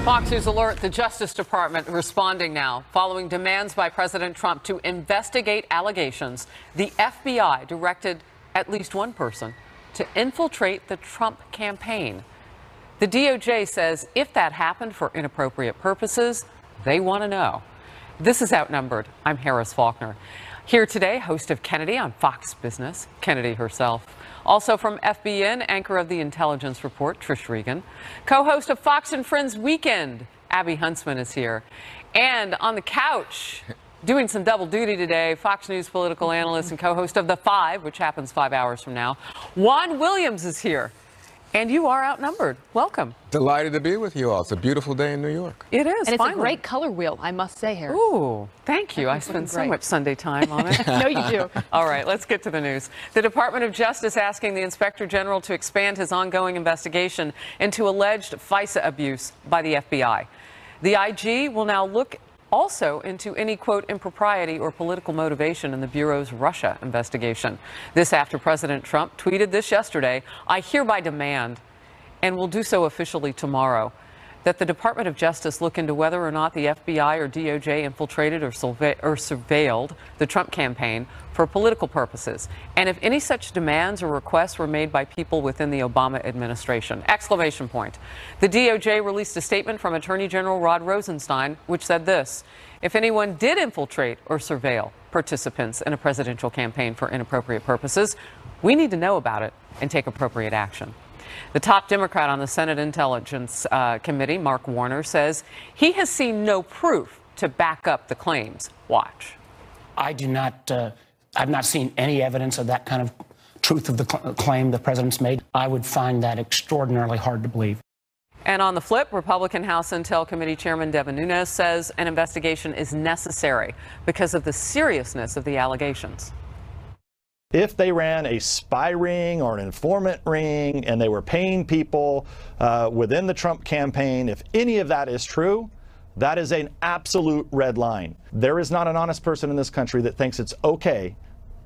Fox News alert, the Justice Department responding now. Following demands by President Trump to investigate allegations, the FBI directed at least one person to infiltrate the Trump campaign. The DOJ says if that happened for inappropriate purposes, they want to know. This is Outnumbered. I'm Harris Faulkner. Here today, host of Kennedy on Fox Business, Kennedy herself. Also from FBN, anchor of the Intelligence Report, Trish Regan. Co-host of Fox and Friends Weekend, Abby Huntsman is here. And on the couch, doing some double duty today, Fox News political analyst and co-host of The Five, which happens 5 hours from now, Juan Williams is here. And you are outnumbered. Welcome. Delighted to be with you all. It's a beautiful day in New York. It is, and it's finally a great color wheel, I must say, Harris. Ooh, thank you. I spend so much Sunday time on it. No, you do. All right, let's get to the news. The Department of Justice asking the Inspector General to expand his ongoing investigation into alleged FISA abuse by the FBI. The IG will now look also into any, quote, impropriety or political motivation in the Bureau's Russia investigation. This after President Trump tweeted this yesterday, "I hereby demand, and will do so officially tomorrow, that the Department of Justice look into whether or not the FBI or DOJ infiltrated or surveilled the Trump campaign for political purposes, and if any such demands or requests were made by people within the Obama administration." Exclamation point. The DOJ released a statement from Attorney General Rod Rosenstein, which said this: if anyone did infiltrate or surveil participants in a presidential campaign for inappropriate purposes, we need to know about it and take appropriate action. The top Democrat on the Senate Intelligence Committee, Mark Warner, says he has seen no proof to back up the claims. Watch. I've not seen any evidence of that kind of truth of the claim the president's made. I would find that extraordinarily hard to believe. And on the flip, Republican House Intel Committee Chairman Devin Nunes says an investigation is necessary because of the seriousness of the allegations. If they ran a spy ring or an informant ring and they were paying people within the Trump campaign, if any of that is true, that is an absolute red line. There is not an honest person in this country that thinks it's okay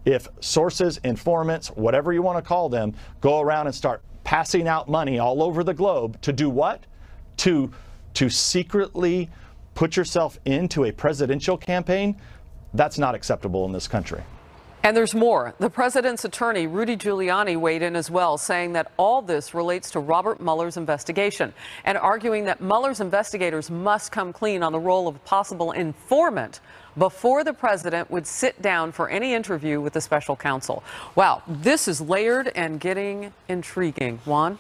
if sources, informants, whatever you want to call them, go around and start passing out money all over the globe to do what? To secretly put yourself into a presidential campaign. That's not acceptable in this country. And there's more. The president's attorney, Rudy Giuliani, weighed in as well, saying that all this relates to Robert Mueller's investigation and arguing that Mueller's investigators must come clean on the role of a possible informant before the president would sit down for any interview with the special counsel. Wow, this is layered and getting intriguing. Juan?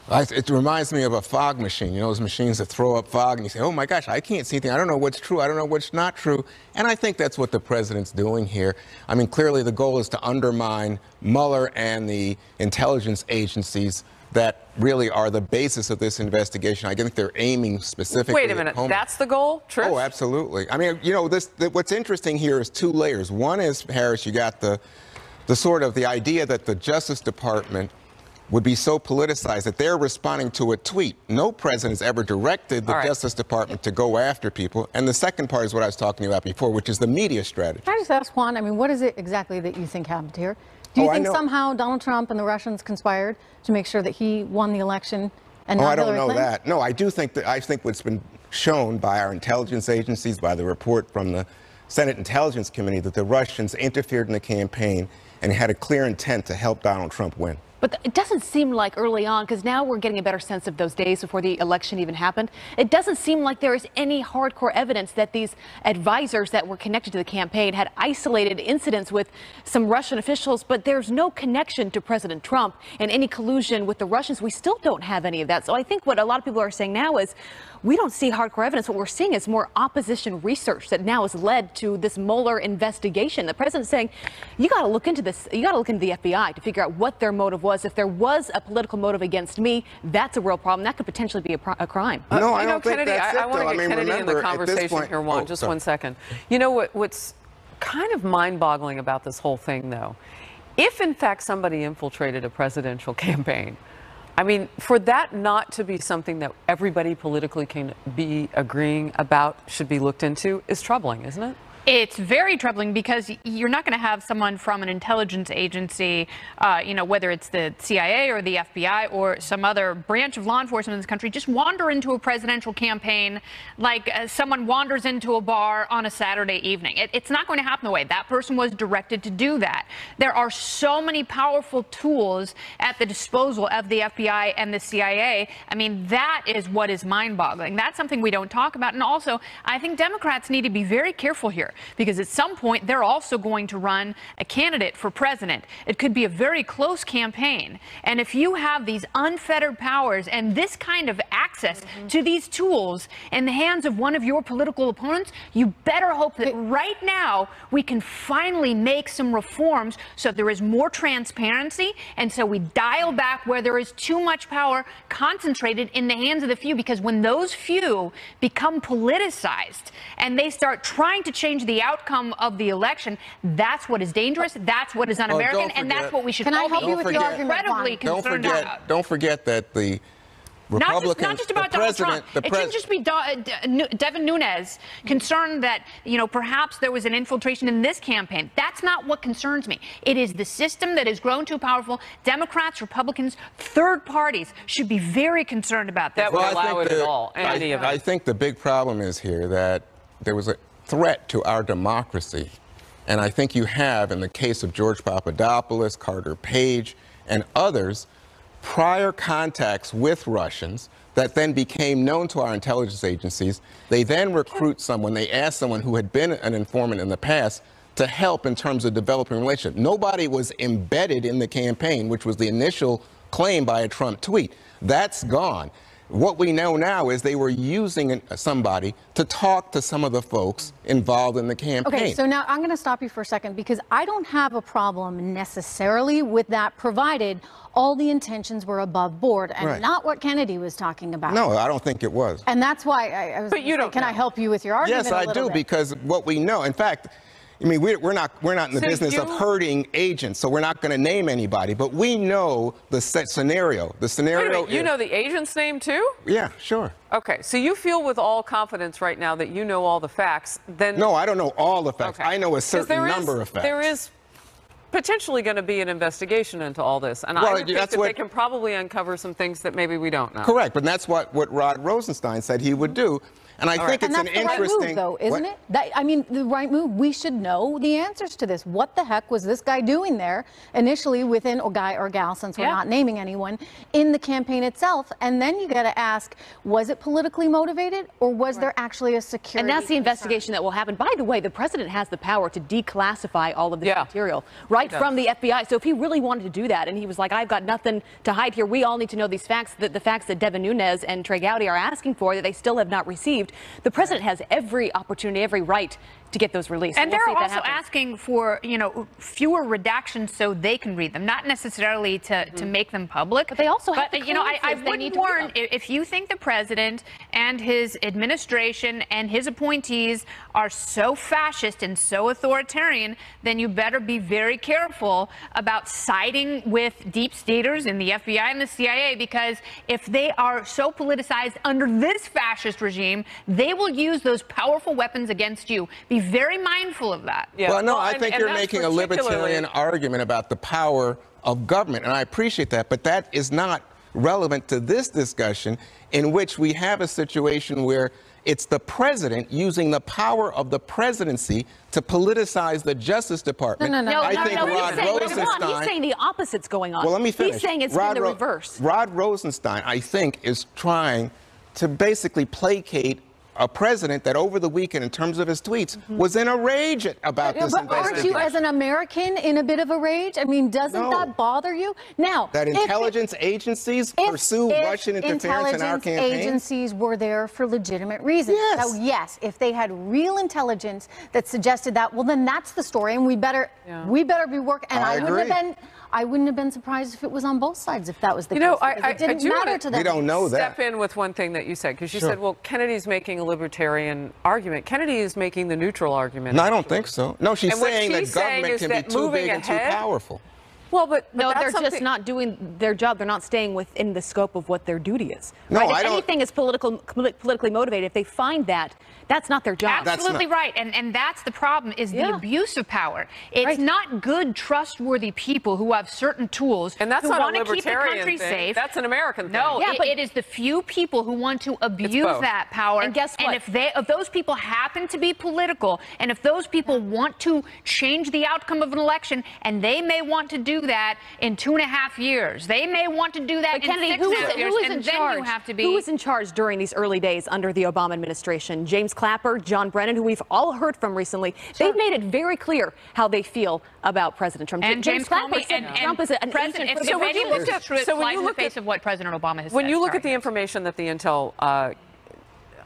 It reminds me of a fog machine, you know, those machines that throw up fog and you say, oh my gosh, I can't see anything. I don't know what's true. I don't know what's not true. And I think that's what the president's doing here. I mean, clearly the goal is to undermine Mueller and the intelligence agencies that really are the basis of this investigation. I think they're aiming specifically. Wait a minute, that's the goal, Trish? Oh, absolutely. I mean, you know, what's interesting here is two layers. One is, Harris, you got the sort of the idea that the Justice Department would be so politicized that they're responding to a tweet. No president's ever directed the Justice Department to go after people. And the second part is what I was talking about before, which is the media strategy. Can I just ask Juan, I mean, what is it exactly that you think happened here? Do you think somehow Donald Trump and the Russians conspired to make sure that he won the election and not Hillary Clinton? I don't know that. No, I do think that, I think what's been shown by our intelligence agencies, by the report from the Senate Intelligence Committee, that the Russians interfered in the campaign and had a clear intent to help Donald Trump win. But it doesn't seem like early on, because now we're getting a better sense of those days before the election even happened. It doesn't seem like there is any hardcore evidence that these advisors that were connected to the campaign had isolated incidents with some Russian officials, but there's no connection to President Trump and any collusion with the Russians. We still don't have any of that. So I think what a lot of people are saying now is we don't see hardcore evidence. What we're seeing is more opposition research that now has led to this Mueller investigation. The president's saying, you got to look into this. You got to look into the FBI to figure out what their motive was. If there was a political motive against me, that's a real problem. That could potentially be a crime. No, I don't think Kennedy, that's it, I want to get Kennedy in the conversation here, Juan. Just 1 second. You know what's kind of mind-boggling about this whole thing, though? If, in fact, somebody infiltrated a presidential campaign, I mean, for that not to be something that everybody politically can be agreeing about should be looked into is troubling, isn't it? It's very troubling because you're not going to have someone from an intelligence agency, whether it's the CIA or the FBI or some other branch of law enforcement in this country, just wander into a presidential campaign like someone wanders into a bar on a Saturday evening. It's not going to happen the way that person was directed to do that. There are so many powerful tools at the disposal of the FBI and the CIA. I mean, that is what is mind-boggling. That's something we don't talk about. And also, I think Democrats need to be very careful here, because at some point they're also going to run a candidate for president. It could be a very close campaign. And if you have these unfettered powers and this kind of access to these tools in the hands of one of your political opponents, you better hope that right now we can finally make some reforms so there is more transparency, and so we dial back where there is too much power concentrated in the hands of the few. Because when those few become politicized and they start trying to change the outcome of the election, that's what is dangerous, that's what is un-American, and that's what we should all be incredibly concerned about. Don't forget that the Republicans, not just about Donald Trump. It shouldn't just be Devin Nunes concerned that, perhaps there was an infiltration in this campaign. That's not what concerns me. It is the system that has grown too powerful. Democrats, Republicans, third parties should be very concerned about that. That would allow it at all, any of it. I think the big problem is here that there was a threat to our democracy. And I think you have, in the case of George Papadopoulos, Carter Page, and others, prior contacts with Russians that then became known to our intelligence agencies. They then recruit someone, they ask someone who had been an informant in the past to help in terms of developing a relationship. Nobody was embedded in the campaign, which was the initial claim by a Trump tweet. That's gone. What we know now is they were using somebody to talk to some of the folks involved in the campaign. Okay, so now I'm going to stop you for a second, because I don't have a problem necessarily with that, provided all the intentions were above board and not what Kennedy was talking about. No, I don't think it was. And that's why I was. But you don't. Can I help you with your argument? Yes, I do, because what we know, in fact, I mean, we're not in the business of hurting agents, so we're not going to name anybody. But we know the scenario. The scenario. You know the agent's name too? Yeah, sure. Okay, so you feel with all confidence right now that you know all the facts. Then no, I don't know all the facts. Okay. I know a certain number of facts. There is potentially going to be an investigation into all this, and I would think that they can probably uncover some things that maybe we don't know. Correct, but that's what Rod Rosenstein said he would do. And I think it's an interesting. Right move, though, isn't it? I mean, the right move. We should know the answers to this. What the heck was this guy doing there initially within, or guy or gal, since we're not naming anyone, in the campaign itself? And then you got to ask, was it politically motivated, or was there actually a security? And that's the investigation that will happen. By the way, the president has the power to declassify all of this material right from the FBI. So if he really wanted to do that, and he was like, I've got nothing to hide here, we all need to know these facts, the facts that Devin Nunes and Trey Gowdy are asking for that they still have not received. The president has every opportunity, every right to get those released. And they're also asking for, fewer redactions so they can read them, not necessarily to make them public. But they also have to I would warn, if you think the president and his administration and his appointees are so fascist and so authoritarian, then you better be very careful about siding with deep staters in the FBI and the CIA, because if they are so politicized under this fascist regime, they will use those powerful weapons against you. Be very mindful of that. Yeah. Well, no, I think you're making a libertarian argument about the power of government, and I appreciate that, but that is not relevant to this discussion, in which we have a situation where it's the president using the power of the presidency to politicize the Justice Department. He's saying the opposite's going on. Well, let me finish. He's saying it's in the reverse. Rod Rosenstein, I think, is trying to basically placate a president that over the weekend, in terms of his tweets, was in a rage about this investigation. But aren't you, as an American, in a bit of a rage? I mean, doesn't that bother you? Now, that intelligence agencies pursue Russian interference in our campaign? Intelligence agencies were there for legitimate reasons. Yes. So, yes, if they had real intelligence that suggested that, well, then that's the story, and we better be working. And I wouldn't have been surprised if it was on both sides, if that was the case. It didn't matter to them. We don't know that. Step in with one thing that you said, because you said, well, Kennedy's making a libertarian argument. Kennedy is making the neutral argument. No, I don't think so. No, she's saying that government can be too big and too powerful. Well, but No, that's they're just something- not doing their job. They're not staying within the scope of what their duty is. No, right? If I don't- anything is politically motivated, if they find that, that's not their job. Absolutely right. And that's the problem, is the Yeah. abuse of power. It's Right. not good, trustworthy people who have certain tools And that's who not a want to keep the libertarian country thing. safe. That's an American thing. No, Yeah, but- it is the few people who want to abuse both. that power. And guess what? if those people happen to be political, and if those people want to change the outcome of an election, and they may want to do that in 2.5 years, they may want to do that But in Kennedy, 6.5 years, who was and in then charge? you have to be. Who was in charge during these early days under the Obama administration? James Clapper, John Brennan, who we've all heard from recently. They've made it very clear how they feel about President Trump. And James Clapper Comey, said and Trump is an President, agent for if the So when you anything look at- is true, it so when flies you in the look face at- of what President Obama has When said. you look Sorry. at the information that the intel,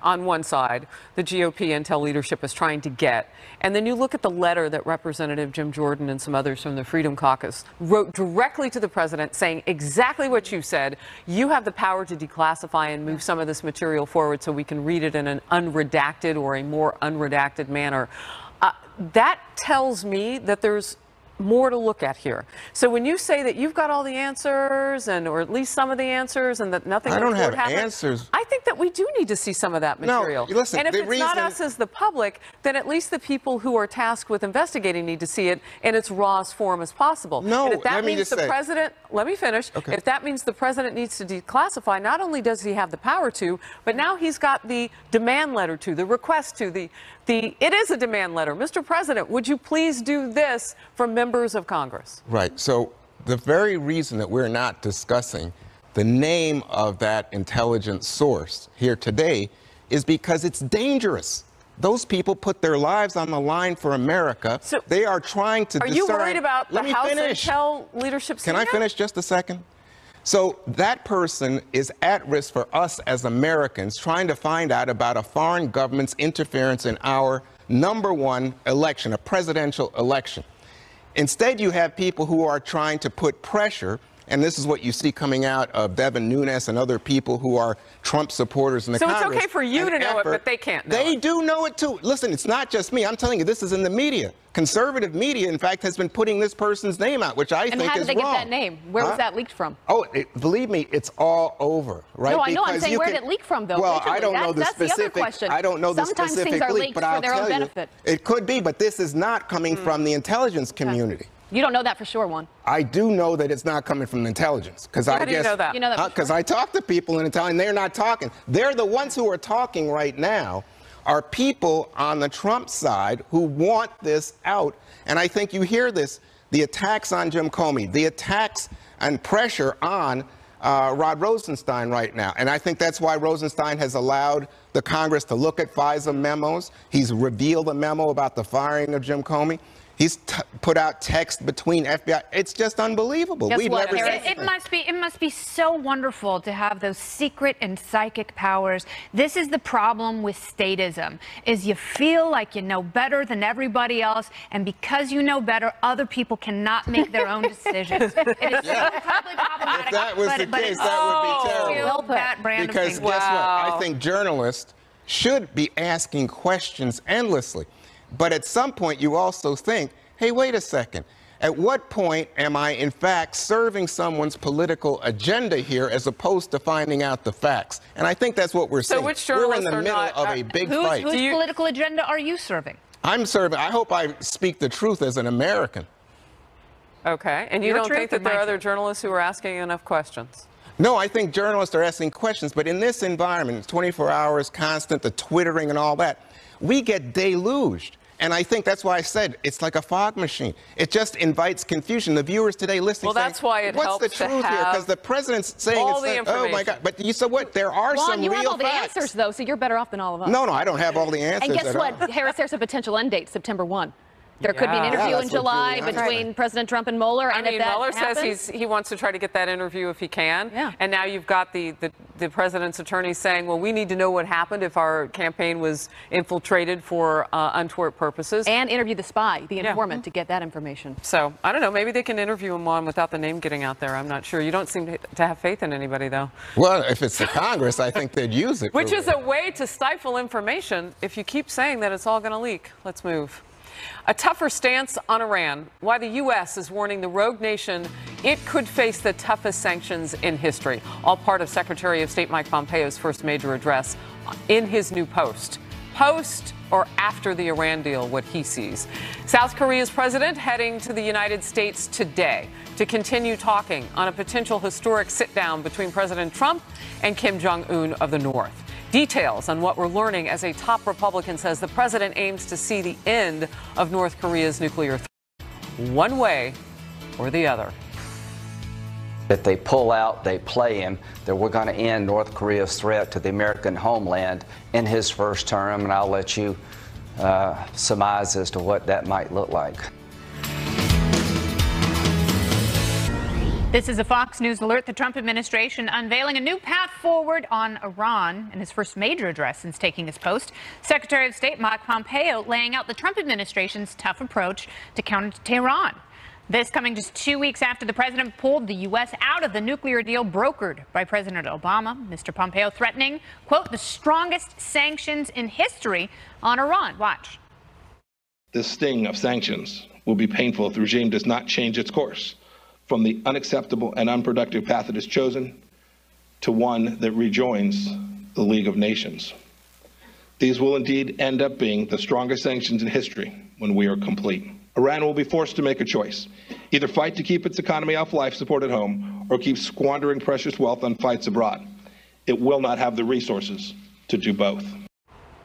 on one side, the GOP intel leadership is trying to get, and then you look at the letter that Representative Jim Jordan and some others from the Freedom Caucus wrote directly to the president saying exactly what you said. You have the power to declassify and move some of this material forward so we can read it in an unredacted or a more unredacted manner. That tells me that there's more to look at here. So when you say that you've got all the answers, or at least some of the answers, and that nothing I don't untoward have happened, answers. I think that we do need to see some of that No, material. listen, and if the it's not reason- us as the public, then at least the people who are tasked with investigating need to see it in its rawest form as possible. No, and if that let me means just the say- let me finish. Okay. If that means the president needs to declassify, not only does he have the power to, but now he's got the demand letter to, the request to, it is a demand letter. Mr. President, would you please do this from members of Congress? Right. So the very reason that we're not discussing the name of that intelligence source here today is because it's dangerous. Those people put their lives on the line for America. So they are trying to Are discern. you worried about the Let me House finish. Intel leadership? Can I finish just a second? So that person is at risk for us as Americans trying to find out about a foreign government's interference in our #1 election, a presidential election. Instead, you have people who are trying to put pressure, and this is what you see coming out of Devin Nunes and other people who are Trump supporters in the So it's Congress. okay for you an to know it, effort- but they can't know They it. do know it too. Listen, it's not just me. I'm telling you, this is in the media. Conservative media, in fact, has been putting this person's name out, which I And think is wrong. how did they get that name? Where was that leaked from? Oh, believe me, it's all over, right? No, I know. I'm Because saying, you where can- did it leak from, though? Well, Literally, I don't know the that's the other specific. question. I don't know the Sometimes specific things are leak, leaked but for I'll their own tell benefit. you, it could be. But this is not coming from the intelligence community. You don't know that for sure, Juan. I do know that it's not coming from the intelligence because How I do you guess know that? You know that for because sure? I talk to people in intelligence. They're not talking. They're the ones who are talking right now. Are people on the Trump side who want this out, and I think you hear this: the attacks on Jim Comey, the attacks and pressure on Rod Rosenstein right now. And I think that's why Rosenstein has allowed the Congress to look at FISA memos. He's revealed a memo about the firing of Jim Comey. He's put out text between FBI. It's just unbelievable. Guess We've what, never Harris? seen It must be so wonderful to have those secret and psychic powers. This is the problem with statism, is you feel like you know better than everybody else, and because you know better, other people cannot make their own decisions. It is so incredibly problematic. If that was the case, that would be terrible. Well put. That brand Because of guess thing. what? I think journalists should be asking questions endlessly. But at some point, you also think, hey, wait a second. At what point am I, in fact, serving someone's political agenda here as opposed to finding out the facts? And I think that's what we're So seeing. which We're in journalists the are middle not- of a big Whose fight. political agenda are you serving? I'm serving. I hope I speak the truth as an American. Okay. And you Your don't truth think or that there my are other truth? journalists who are asking enough questions? No, I think journalists are asking questions, but in this environment, 24 hours, constant, the twittering and all that, we get deluged. And I think that's why I said it's like a fog machine. It just invites confusion. The viewers today listening, Well, that's saying, why it what's helps the to truth here? have Because the president's saying all it's the like, oh my information. God. But you said what? There are Juan, some you real have all the facts. answers, though, so you're better off than all of us. No, I don't have all the answers. And guess at what, all. Harris, there's a potential end date, September 1. There could be an Yeah. interview Yeah, in that's what July Giuliani between said. President Trump and Mueller. I And mean, if that Mueller happens, says he wants to try to get that interview if he can. Yeah. And now you've got the president's attorney saying, well, we need to know what happened if our campaign was infiltrated for untoward purposes. and interview the spy, the Yeah. informant, to get that information. So, I don't know, maybe they can interview him on without the name getting out there. I'm not sure. You don't seem to have faith in anybody, though. Well, if it's the Congress, I think they'd use it. Which for is a way to stifle information if you keep saying that it's all going to leak. Let's move. A tougher stance on Iran. Why the U.S. is warning the rogue nation it could face the toughest sanctions in history. All part of Secretary of State Mike Pompeo's first major address in his new post. Post or after the Iran deal, what he sees. South Korea's president heading to the United States today to continue talking on a potential historic sit-down between President Trump and Kim Jong-un of the North. Details on what we're learning as a top Republican says the president aims to see the end of North Korea's nuclear threat, one way or the other. If they pull out, they play him, that we're going to end North Korea's threat to the American homeland in his first term, and I'll let you surmise as to what that might look like. This is a Fox News alert. The Trump administration unveiling a new path forward on Iran in his first major address since taking his post. Secretary of State Mike Pompeo laying out the Trump administration's tough approach to counter Tehran. This coming just 2 weeks after the president pulled the U.S. out of the nuclear deal brokered by President Obama. Mr. Pompeo threatening, quote, the strongest sanctions in history on Iran. Watch. The sting of sanctions will be painful if the regime does not change its course from the unacceptable and unproductive path it has chosen to one that rejoins the League of Nations. These will indeed end up being the strongest sanctions in history when we are complete. Iran will be forced to make a choice. Either fight to keep its economy off life support at home or keep squandering precious wealth on fights abroad. It will not have the resources to do both.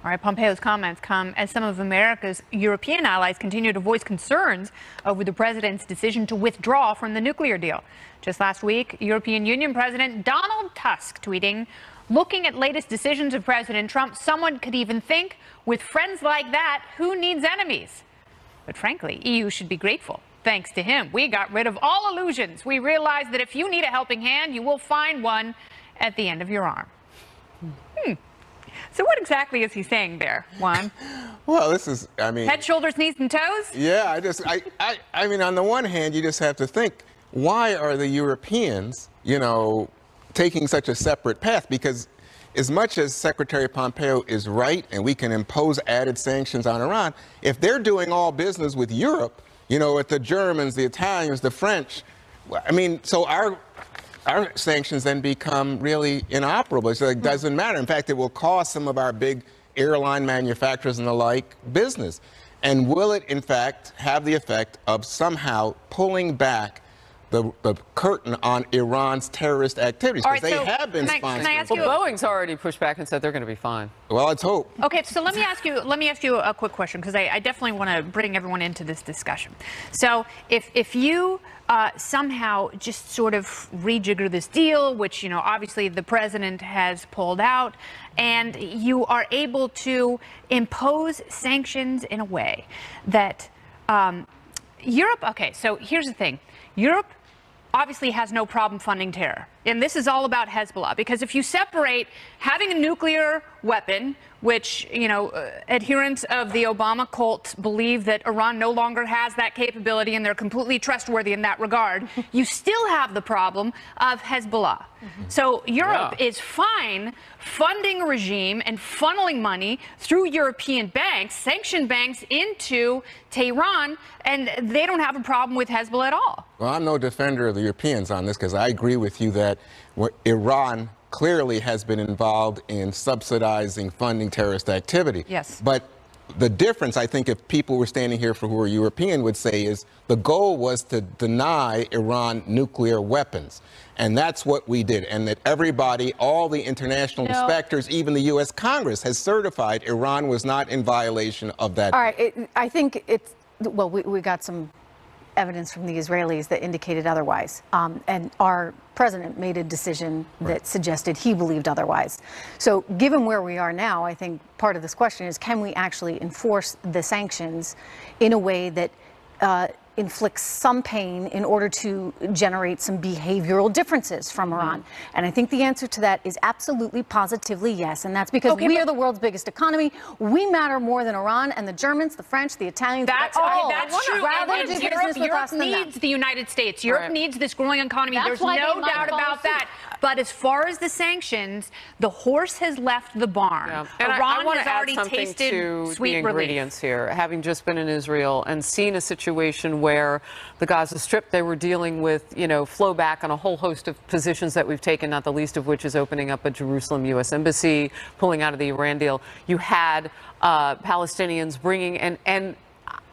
All right, Pompeo's comments come as some of America's European allies continue to voice concerns over the president's decision to withdraw from the nuclear deal. Just last week, European Union President Donald Tusk tweeting, looking at latest decisions of President Trump, someone could even think, with friends like that, who needs enemies? But frankly, EU should be grateful. Thanks to him, we got rid of all illusions. We realized that if you need a helping hand, you will find one at the end of your arm. So what exactly is he saying there, Juan? Well, this is, I mean... Head, shoulders, knees, and toes? Yeah, I mean, on the one hand, you just have to think, why are the Europeans, you know, taking such a separate path? Because as much as Secretary Pompeo is right and we can impose added sanctions on Iran, if they're doing all business with Europe, you know, with the Germans, the Italians, the French, I mean, so our sanctions then become really inoperable. So it doesn't matter. In fact, it will cost some of our big airline manufacturers and the like business. And will it, in fact, have the effect of somehow pulling back the curtain on Iran's terrorist activities? Because they have been sponsoring. Well, Boeing's already pushed back and said they're going to be fine. Well, let's hope. Okay, so let me ask you a quick question, because I definitely want to bring everyone into this discussion. So if you somehow just sort of rejigger this deal, which, you know, obviously the president has pulled out, and you are able to impose sanctions in a way that Europe, okay, so here's the thing. Europe obviously has no problem funding terror. And this is all about Hezbollah, because if you separate having a nuclear weapon, which, you know, adherents of the Obama cult believe that Iran no longer has that capability and they're completely trustworthy in that regard, you still have the problem of Hezbollah. So Europe is fine funding a regime and funneling money through European banks, sanctioned banks, into Tehran, and they don't have a problem with Hezbollah at all. Well, I'm no defender of the Europeans on this, because I agree with you that Iran clearly has been involved in subsidizing, funding terrorist activity. Yes. But the difference, I think, if people were standing here who are European would say, is the goal was to deny Iran nuclear weapons. And that's what we did. And that everybody, all the international inspectors, even the U.S. Congress, has certified Iran was not in violation of that. All right. I think it's, well, we got some evidence from the Israelis that indicated otherwise. And our president made a decision that suggested he believed otherwise. So given where we are now, I think part of this question is, can we actually enforce the sanctions in a way that inflict some pain in order to generate some behavioral differences from Iran? And I think the answer to that is absolutely, positively yes. And that's because we are the world's biggest economy. We matter more than Iran and the Germans, the French, the Italians. That's true. Rather do business with us than needs them. the United States. Europe needs this growing economy. That's There's why no they might doubt follow about that. But as far as the sanctions, the horse has left the barn. Yeah. And Iran I want has to add already something tasted to sweet the relief. ingredients here. Having just been in Israel and seen a situation where the Gaza Strip, they were dealing with, flow back on a whole host of positions that we've taken, not the least of which is opening up a Jerusalem U.S. embassy, pulling out of the Iran deal. You had Palestinians bringing, and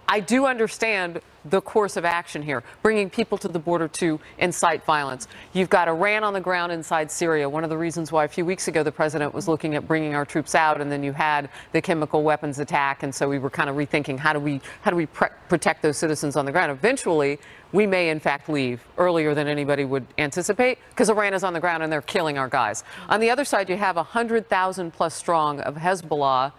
I do understand the course of action here, bringing people to the border to incite violence. You've got Iran on the ground inside Syria. One of the reasons why a few weeks ago the president was looking at bringing our troops out, and then you had the chemical weapons attack, and so we were kind of rethinking how do we protect those citizens on the ground. Eventually, we may in fact leave earlier than anybody would anticipate because Iran is on the ground and they're killing our guys. On the other side, you have 100,000 plus strong of Hezbollah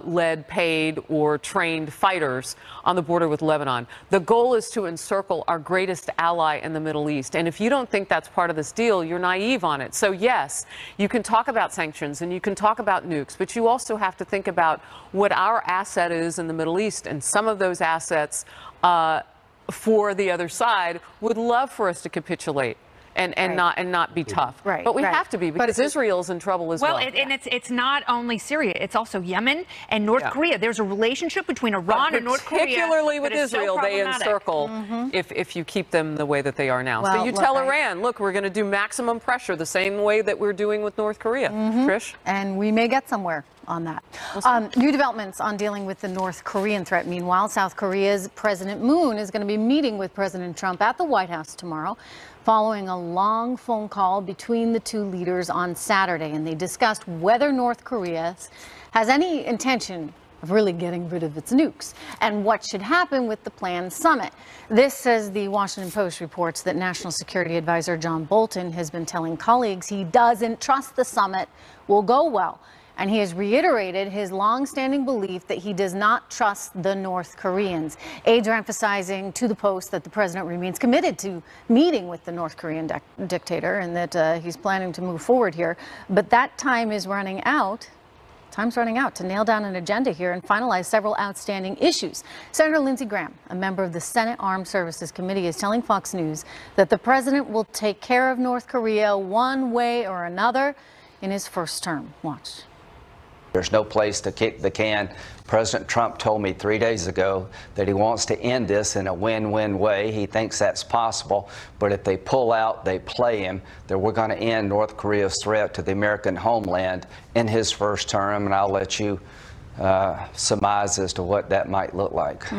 led, paid, or trained fighters on the border with Lebanon. The goal is to encircle our greatest ally in the Middle East. And if you don't think that's part of this deal, you're naive on it. So yes, you can talk about sanctions and you can talk about nukes, but you also have to think about what our asset is in the Middle East. And some of those assets for the other side would love for us to capitulate. And not be tough. Right. But we have to be, because Israel's in trouble as well. And it's not only Syria, it's also Yemen and North Korea. There's a relationship between Iran and North Korea. Particularly with Israel, they encircle if you keep them the way that they are now. So you tell Iran, look, we're going to do maximum pressure the same way that we're doing with North Korea. Trish? And we may get somewhere on that. New developments on dealing with the North Korean threat. Meanwhile, South Korea's President Moon is going to be meeting with President Trump at the White House tomorrow, following a long phone call between the two leaders on Saturday. And they discussed whether North Korea has any intention of really getting rid of its nukes and what should happen with the planned summit. This, says the Washington Post, reports that National Security Advisor John Bolton has been telling colleagues he doesn't trust the summit will go well. And he has reiterated his long-standing belief that he does not trust the North Koreans. Aides are emphasizing to the Post that the president remains committed to meeting with the North Korean dictator and that he's planning to move forward here. But that time is running out. Time's running out to nail down an agenda here and finalize several outstanding issues. Senator Lindsey Graham, a member of the Senate Armed Services Committee, is telling Fox News that the president will take care of North Korea one way or another in his first term. Watch. There's no place to kick the can. President Trump told me 3 days ago that he wants to end this in a win-win way. He thinks that's possible, but if they pull out, they play him, that we're going to end North Korea's threat to the American homeland in his first term, and I'll let you surmise as to what that might look like.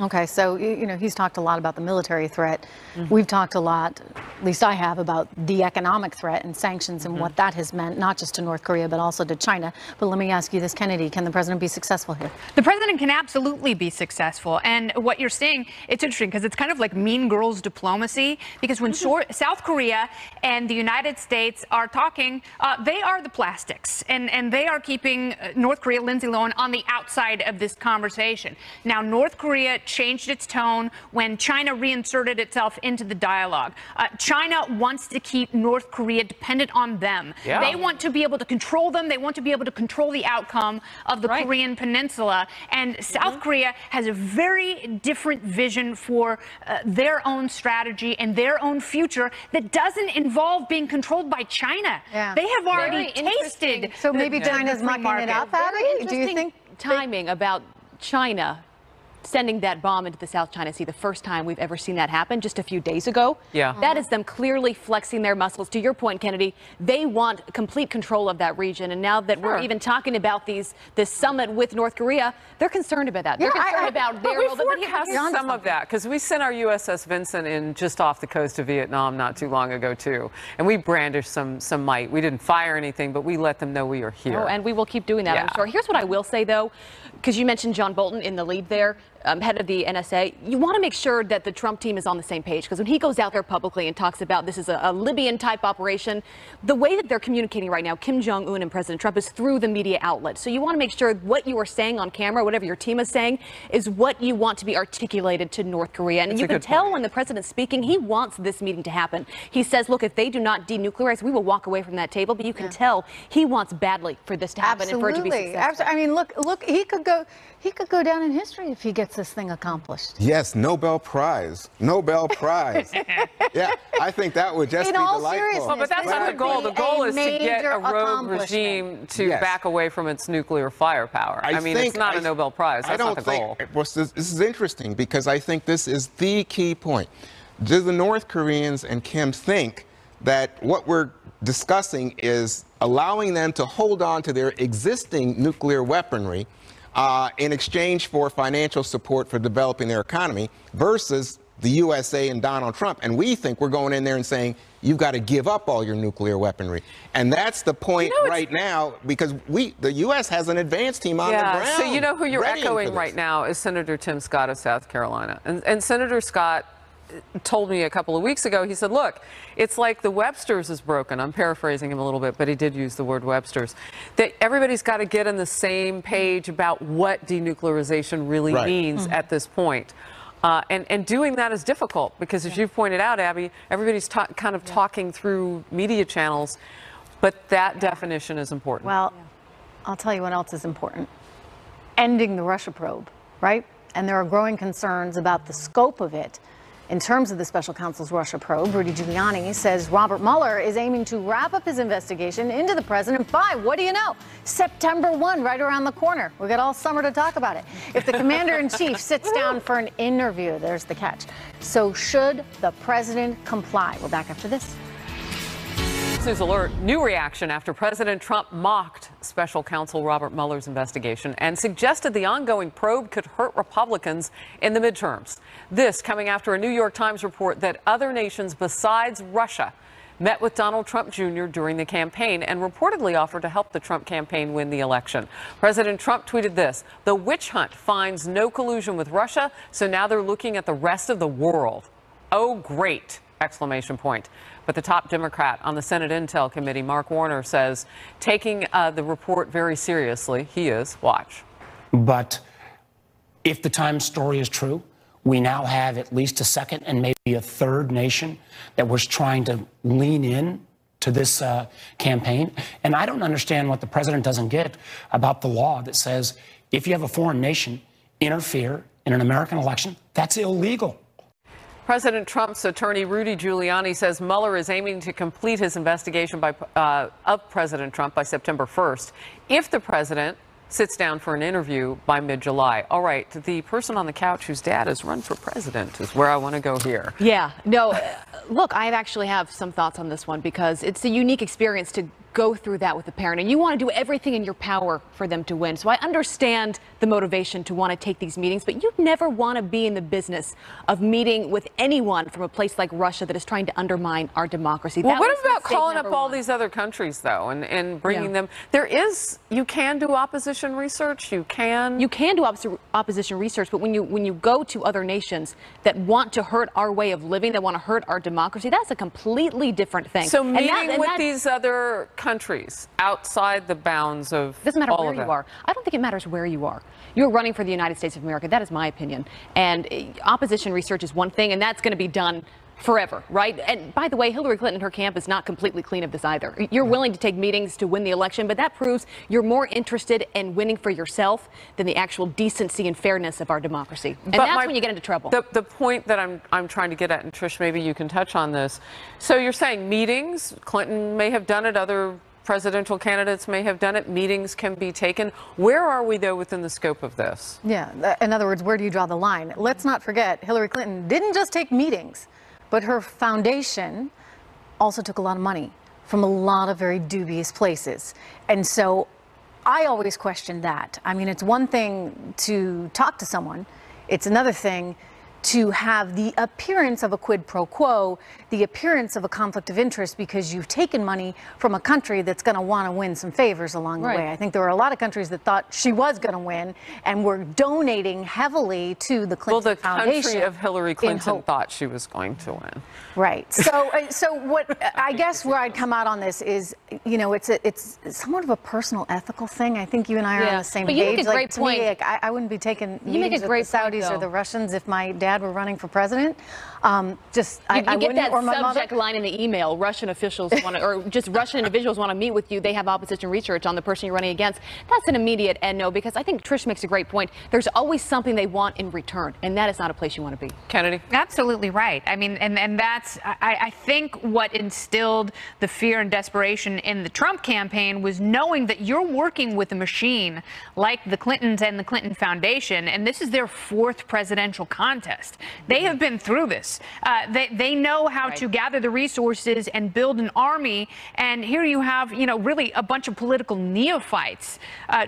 Okay, so he's talked a lot about the military threat. We've talked a lot, at least I have, about the economic threat and sanctions and what that has meant, not just to North Korea, but also to China. But let me ask you this, Kennedy, can the president be successful here? The president can absolutely be successful. And what you're saying, it's interesting because it's kind of like mean girls diplomacy, because when South Korea and the United States are talking, they are the plastics, and they are keeping North Korea, Lindsey Lohan, on the outside of this conversation. Now, North Korea changed its tone when China reinserted itself into the dialogue. China wants to keep North Korea dependent on them. Yeah. They want to be able to control them. They want to be able to control the outcome of the Korean Peninsula. And South Korea has a very different vision for their own strategy and their own future that doesn't involve being controlled by China. Yeah. They have already tasted. So maybe China's mucking it up, Abby? Do you think? Timing about China sending that bomb into the South China Sea, the first time we've ever seen that happen, just a few days ago. Yeah. That is them clearly flexing their muscles. To your point, Kennedy, they want complete control of that region. And now that we're even talking about this summit with North Korea, they're concerned about that. They're concerned about their role. But here's some of that, because we sent our USS Vincent in just off the coast of Vietnam not too long ago, too. And we brandished some might. We didn't fire anything, but we let them know we are here. Oh, and we will keep doing that, I'm sure. Here's what I will say, though, because you mentioned John Bolton in the lead there. head of the NSA, you want to make sure that the Trump team is on the same page, because when he goes out there publicly and talks about this is a Libyan-type operation, the way that they're communicating right now, Kim Jong-un and President Trump, is through the media outlets. So you want to make sure what you are saying on camera, whatever your team is saying, is what you want to be articulated to North Korea. And you can tell when the president's speaking, he wants this meeting to happen. He says, look, if they do not denuclearize, we will walk away from that table. But you can tell he wants badly for this to happen and for it to be successful. I mean, look, he could go down in history if he gets this thing accomplished. Yes, Nobel Prize. Nobel Prize. Yeah, I think that would just be delightful. Well, but that's not the goal. The goal is to get a rogue regime to back away from its nuclear firepower. I mean, it's not a Nobel Prize. That's not the goal. Well, this is interesting because I think this is the key point. Do the North Koreans and Kim think that what we're discussing is allowing them to hold on to their existing nuclear weaponry in exchange for financial support for developing their economy versus the USA and Donald Trump? And we think we're going in there and saying, you've got to give up all your nuclear weaponry. And that's the point right now, because the U.S. has an advance team on the ground. So you know who you're echoing right now is Senator Tim Scott of South Carolina. And Senator Scott told me a couple of weeks ago, he said, look, it's like the Webster's is broken. I'm paraphrasing him a little bit, but he did use the word Webster's. That everybody's got to get on the same page about what denuclearization really means at this point. And doing that is difficult because, as you've pointed out, Abby, everybody's kind of talking through media channels, but that definition is important. Well, I'll tell you what else is important. Ending the Russia probe, right? And there are growing concerns about the scope of it. In terms of the special counsel's Russia probe, Rudy Giuliani says Robert Mueller is aiming to wrap up his investigation into the president by, what do you know, September 1, right around the corner. We've got all summer to talk about it. If the commander-in-chief sits down for an interview, there's the catch. So should the president comply? We're back after this. News alert, new reaction after President Trump mocked special counsel Robert Mueller's investigation and suggested the ongoing probe could hurt Republicans in the midterms. This coming after a New York Times report that other nations besides Russia met with Donald Trump Jr. during the campaign and reportedly offered to help the Trump campaign win the election. President Trump tweeted this: the witch hunt finds no collusion with Russia, so now they're looking at the rest of the world. Oh, great! Exclamation point. But the top Democrat on the Senate Intel Committee, Mark Warner, says taking the report very seriously. He is. Watch. But if the Times story is true, we now have at least a second and maybe a third nation that was trying to lean in to this campaign. And I don't understand what the president doesn't get about the law that says if you have a foreign nation interfere in an American election, that's illegal. President Trump's attorney, Rudy Giuliani, says Mueller is aiming to complete his investigation of President Trump by September 1st, if the president sits down for an interview by mid-July. All right, the person on the couch whose dad has run for president is where I want to go here. Yeah, no, look, I actually have some thoughts on this one because it's a unique experience to go through that with a parent, and you want to do everything in your power for them to win. So I understand the motivation to want to take these meetings, but you'd never want to be in the business of meeting with anyone from a place like Russia that is trying to undermine our democracy. Well, what about calling up all these other countries, though, and bringing them? You can do opposition research. You can do opposition research, but when you go to other nations that want to hurt our way of living, that want to hurt our democracy, that's a completely different thing. So meeting with these other countries outside the bounds of doesn't matter where you are. I don't think it matters where you are. You're running for the United States of America. That is my opinion. And opposition research is one thing, and that's going to be done forever, right? And by the way, Hillary Clinton and her camp is not completely clean of this either. You're willing to take meetings to win the election, but that proves you're more interested in winning for yourself than the actual decency and fairness of our democracy. And that's when you get into trouble. The point that I'm trying to get at, and Trish, maybe you can touch on this. So you're saying meetings, Clinton may have done it, other presidential candidates may have done it, meetings can be taken. Where are we, though, within the scope of this? Yeah, in other words, where do you draw the line? Let's not forget, Hillary Clinton didn't just take meetings, but her foundation also took a lot of money from a lot of very dubious places. And so I always question that. I mean, it's one thing to talk to someone. It's another thing to have the appearance of a quid pro quo, the appearance of a conflict of interest, because you've taken money from a country that's going to want to win some favors along the way. I think there were a lot of countries that thought she was going to win and were donating heavily to the Clinton Foundation. Well, the country of Hillary Clinton thought she was going to win. Right. So what I guess where I'd come out on this is, you know, it's somewhat of a personal ethical thing. I think you and I are on the same page. You make a great point. Me, I wouldn't be taking meetings with the Saudis or the Russians if my dad were running for president. You get that subject line in the email. Russian officials want to, or just Russian individuals want to meet with you. They have opposition research on the person you're running against. That's an immediate and no, because I think Trish makes a great point. There's always something they want in return, and that is not a place you want to be. Kennedy? Absolutely right. I mean, and that's, I think what instilled the fear and desperation in the Trump campaign was knowing that you're working with a machine like the Clintons and the Clinton Foundation, and this is their fourth presidential contest. They have been through this. They know how to gather the resources and build an army, and here you have, you know, really a bunch of political neophytes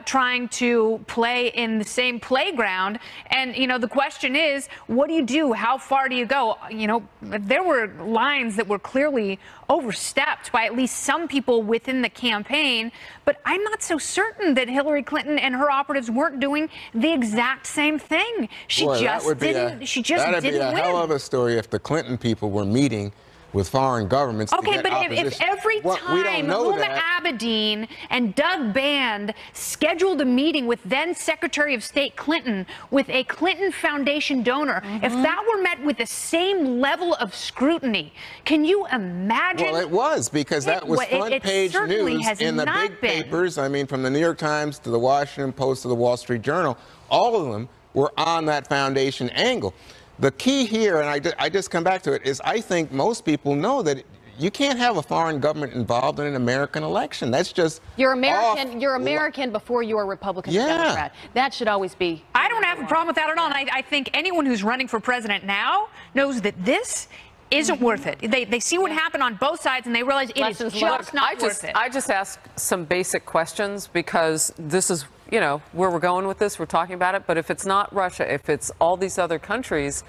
trying to play in the same playground. And, you know, the question is, what do you do? How far do you go? You know, there were lines that were clearly overstepped by at least some people within the campaign, but I'm not so certain that Hillary Clinton and her operatives weren't doing the exact same thing. She just didn't be a hell of a story if the Clinton people were meeting with foreign governments. Okay, but if every time Huma Abedin and Doug Band scheduled a meeting with then Secretary of State Clinton with a Clinton Foundation donor, if that were met with the same level of scrutiny, can you imagine? Well, it was, because that was front page news in the big papers. I mean, from the New York Times to the Washington Post to the Wall Street Journal, all of them were on that foundation angle. The key here, and I just come back to it, is I think most people know that you can't have a foreign government involved in an American election. That's just You're American. You're American before you are Republican or Democrat. That should always be. I don't have a problem with that at all. And I think anyone who's running for president now knows that this isn't worth it. They see what happened on both sides, and they realize it is just not worth it. I just ask some basic questions, because this is, you know, where we're going with this. We're talking about it. But if it's not Russia, if it's all these other countries,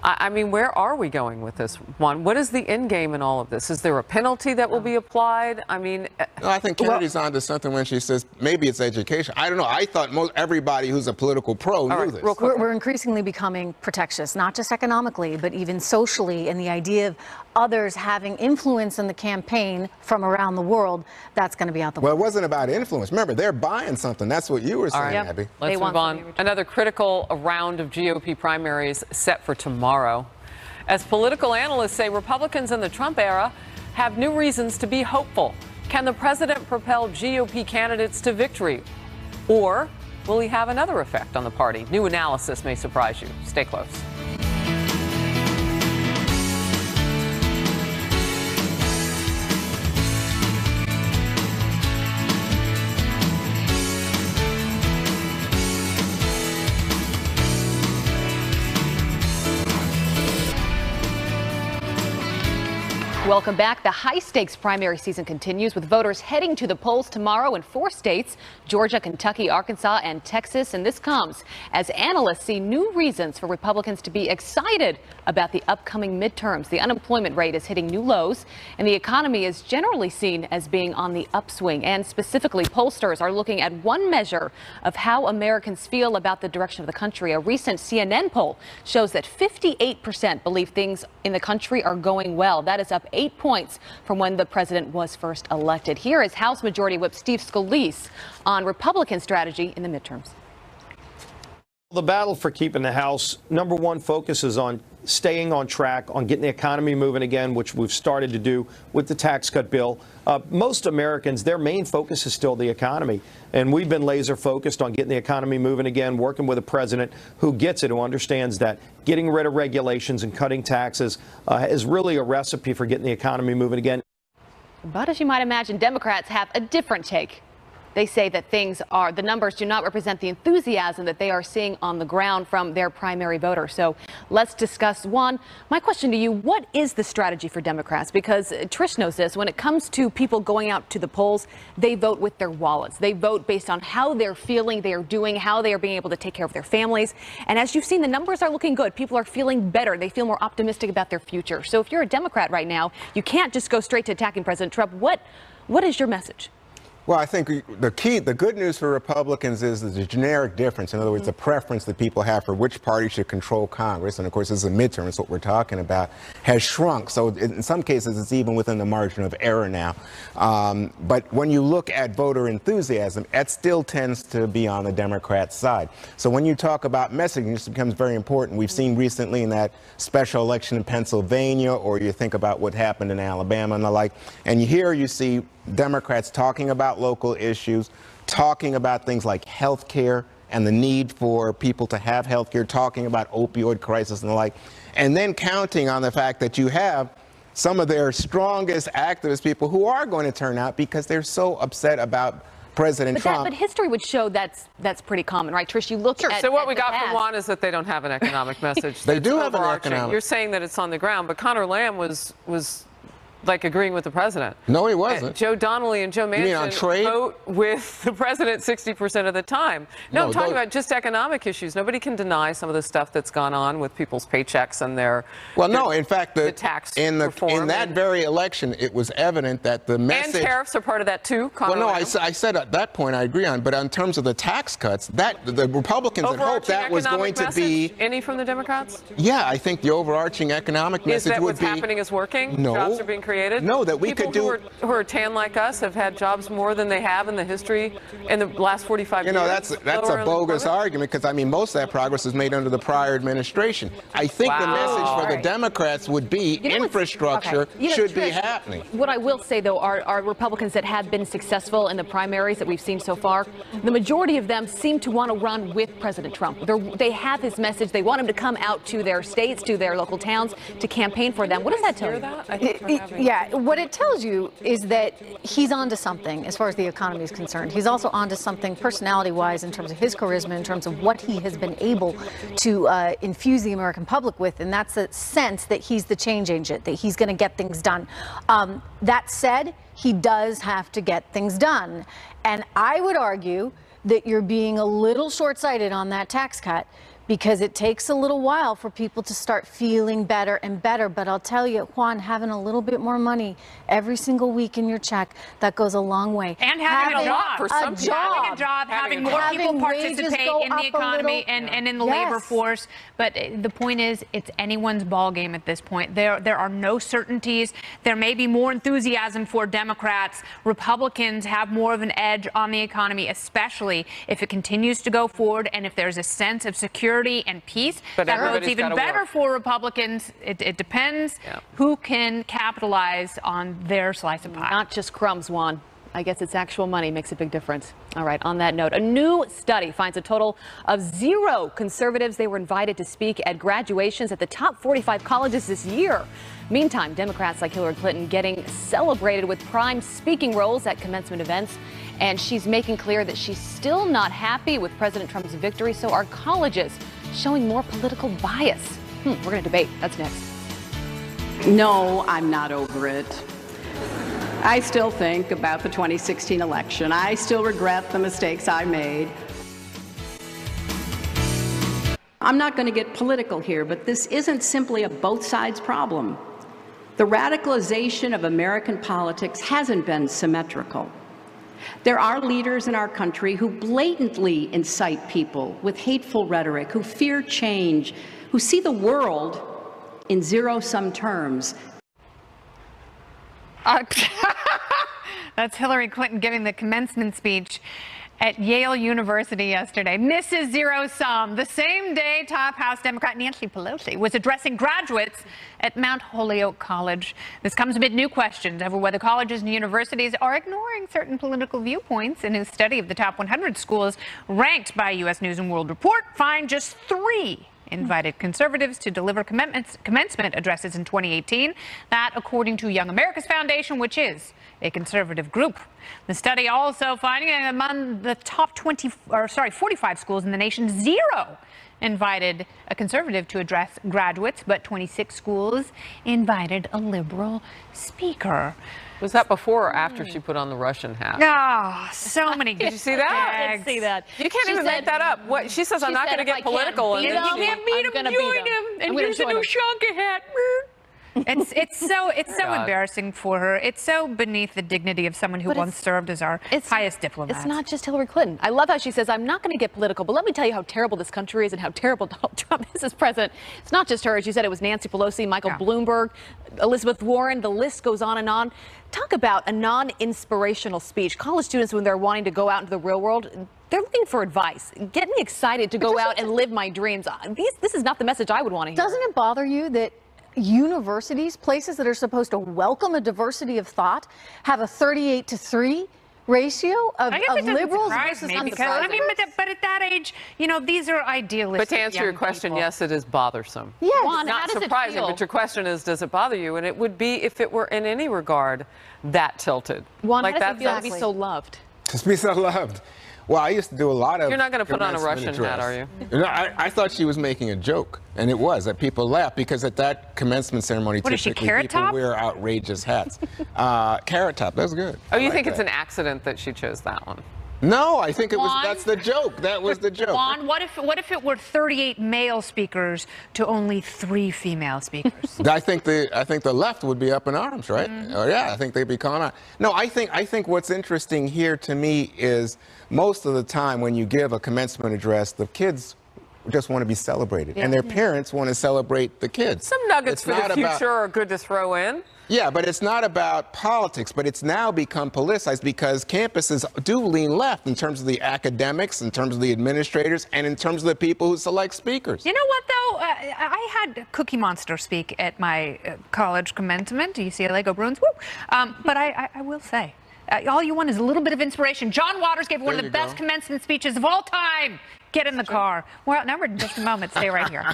I mean, where are we going with this one? What is the end game in all of this? Is there a penalty that will be applied? I mean, no, I think Kennedy's onto something when she says maybe it's education. I don't know. I thought everybody who's a political pro knew this. We're increasingly becoming protectionist, not just economically, but even socially, and the idea of others having influence in the campaign from around the world, that's going to be out the window. Well, it wasn't about influence. Remember, they're buying something. That's what you were saying, Abby. Let's move on. Another critical round of GOP primaries set for tomorrow. As political analysts say, Republicans in the Trump era have new reasons to be hopeful. Can the president propel GOP candidates to victory? Or will he have another effect on the party? New analysis may surprise you. Stay close. Welcome back. The high-stakes primary season continues, with voters heading to the polls tomorrow in 4 states: Georgia, Kentucky, Arkansas, and Texas. And this comes as analysts see new reasons for Republicans to be excited about the upcoming midterms. The unemployment rate is hitting new lows, and the economy is generally seen as being on the upswing. And specifically, pollsters are looking at one measure of how Americans feel about the direction of the country. A recent CNN poll shows that 58% believe things in the country are going well. That is up 8 points from when the president was first elected. Here is House Majority Whip Steve Scalise on Republican strategy in the midterms. The battle for keeping the House, number one, focuses on staying on track, on getting the economy moving again, which we've started to do with the tax cut bill. Most Americans, their main focus is still the economy. And we've been laser focused on getting the economy moving again, working with a president who gets it, who understands that getting rid of regulations and cutting taxes is really a recipe for getting the economy moving again. But as you might imagine, Democrats have a different take. They say that the numbers do not represent the enthusiasm that they are seeing on the ground from their primary voters. So let's discuss. Juan, my question to you, what is the strategy for Democrats? Because Trish knows this, when it comes to people going out to the polls, they vote with their wallets. They vote based on how they're feeling, they are doing, how they are being able to take care of their families. And as you've seen, the numbers are looking good. People are feeling better. They feel more optimistic about their future. So if you're a Democrat right now, you can't just go straight to attacking President Trump. What is your message? Well, I think the good news for Republicans is the generic difference. In other words, the preference that people have for which party should control Congress, and of course, this is a midterm, that's what we're talking about, has shrunk. So in some cases, it's even within the margin of error now. But when you look at voter enthusiasm, it still tends to be on the Democrat side. So when you talk about messaging, this becomes very important. We've seen recently in that special election in Pennsylvania, or you think about what happened in Alabama and the like, and here you see Democrats talking about local issues, talking about things like health care and the need for people to have health care, talking about opioid crisis and the like, and then counting on the fact that you have some of their strongest activist people who are going to turn out because they're so upset about President Trump. But history would show that's pretty common, right, Trish? You look at so what we got past. from Juan is that they don't have an economic message. They do have an overarching. economic. You're saying that it's on the ground, but Conor Lamb was like agreeing with the president. No, he wasn't. Joe Donnelly and Joe Manchin vote with the president 60% of the time. No, I'm talking about just economic issues. Nobody can deny some of the stuff that's gone on with people's paychecks and their in fact, the tax reform. In that very election, it was evident that the message. And tariffs are part of that too. Well, no, I said at that point I agree on, but in terms of the tax cuts, that the Republicans had hoped that was going to be. Any from the Democrats? Yeah, I think the overarching economic message would be. Is that what's happening is working? No. Jobs are being created? No, that we could do. People who are tan like us have had jobs more than they have in the history in the last 45 years. You know, that's a bogus argument because, I mean, most of that progress was made under the prior administration. I think the message for the Democrats would be infrastructure should be happening. What I will say, though, are Republicans that have been successful in the primaries that we've seen so far, the majority of them seem to want to run with President Trump. They have his message. They want him to come out to their states, to their local towns, to campaign for them. What does that tell you? Yeah, what it tells you is that he's onto something as far as the economy is concerned. He's also onto something personality-wise in terms of his charisma, in terms of what he has been able to infuse the American public with, and that's a sense that he's the change agent, that he's going to get things done. That said, he does have to get things done, and I would argue that you're being a little short-sighted on that tax cut, because it takes a little while for people to start feeling better and better. But I'll tell you, Juan, having a little bit more money every single week in your check, that goes a long way. And having a job. For some people. Having a job, having more people participate in the economy and in the labor force. But the point is, it's anyone's ball game at this point. There are no certainties. There may be more enthusiasm for Democrats. Republicans have more of an edge on the economy, especially if it continues to go forward and if there's a sense of security and peace. But that bodes even better for Republicans. It depends who can capitalize on their slice of pie. Not just crumbs, Juan. I guess it's actual money makes a big difference. All right, on that note, a new study finds a total of 0 conservatives. They were invited to speak at graduations at the top 45 colleges this year. Meantime, Democrats like Hillary Clinton getting celebrated with prime speaking roles at commencement events. And she's making clear that she's still not happy with President Trump's victory. So are colleges showing more political bias? We're going to debate. That's next. No, I'm not over it. I still think about the 2016 election. I still regret the mistakes I made. I'm not going to get political here, but this isn't simply a both sides problem. The radicalization of American politics hasn't been symmetrical. There are leaders in our country who blatantly incite people with hateful rhetoric, who fear change, who see the world in zero-sum terms. That's Hillary Clinton giving the commencement speech at Yale University yesterday. Mrs. Zero Sum, the same day top House Democrat Nancy Pelosi was addressing graduates at Mount Holyoke College. This comes amid new questions over whether colleges and universities are ignoring certain political viewpoints. In his study of the top 100 schools ranked by U.S. News & World Report, find just 3 invited conservatives to deliver commencement addresses in 2018. That, according to Young America's Foundation, which is a conservative group. The study also finding among the top 45 schools in the nation, 0 invited a conservative to address graduates, but 26 schools invited a liberal speaker. Was that before or after she put on the Russian hat? Oh, so many. Did you see that? I didn't see that. You can't even make that up. What she says, I'm not going to get political. You can't beat him, join him, and here's a new Shonka hat. It's so embarrassing for her. It's so beneath the dignity of someone who once served as our highest diplomat. It's not just Hillary Clinton. I love how she says, I'm not going to get political, but let me tell you how terrible this country is and how terrible Donald Trump is as president. It's not just her. As you said, it was Nancy Pelosi, Michael Bloomberg, Elizabeth Warren. The list goes on and on. Talk about a non-inspirational speech. College students, when they're wanting to go out into the real world, they're looking for advice. Get me excited to go out and live my dreams. This is not the message I would want to hear. Doesn't it bother you that universities, places that are supposed to welcome a diversity of thought, have a 38-3 ratio of liberals versus conservatives? I mean, but at that age, you know, these are idealistic. But to answer your question, yes, it is bothersome. Yes. Juan, Not surprising, but your question is, does it bother you? And it would be if it were in any regard that tilted. Juan, how does it feel to be so loved? To be so loved. Well, I used to do a lot of. You're not going to put on a Russian hat, are you? No, I thought she was making a joke, and it was that people laughed because at that commencement ceremony, what is she, typically Carrot people Top? wear outrageous hats. Carrot Top, that's good. Oh, you think it's an accident that she chose that one? No, I think it was. That's the joke. That was the joke. Juan, what if it were 38 male speakers to only 3 female speakers? I think the left would be up in arms, right? Oh, yeah, I think they'd be calling out. No, I think what's interesting here to me is most of the time when you give a commencement address, the kids just want to be celebrated, and their parents want to celebrate the kids. Some nuggets for the future are good to throw in. Yeah, but it's not about politics, but it's now become politicized because campuses do lean left in terms of the academics, in terms of the administrators, and in terms of the people who select speakers. You know what, though? I had Cookie Monster speak at my college commencement, UCLA, go Bruins, woo! But I will say, all you want is a little bit of inspiration. John Waters gave one of the best commencement speeches of all time. Get in the car. We're outnumbered in just a moment. Stay right here.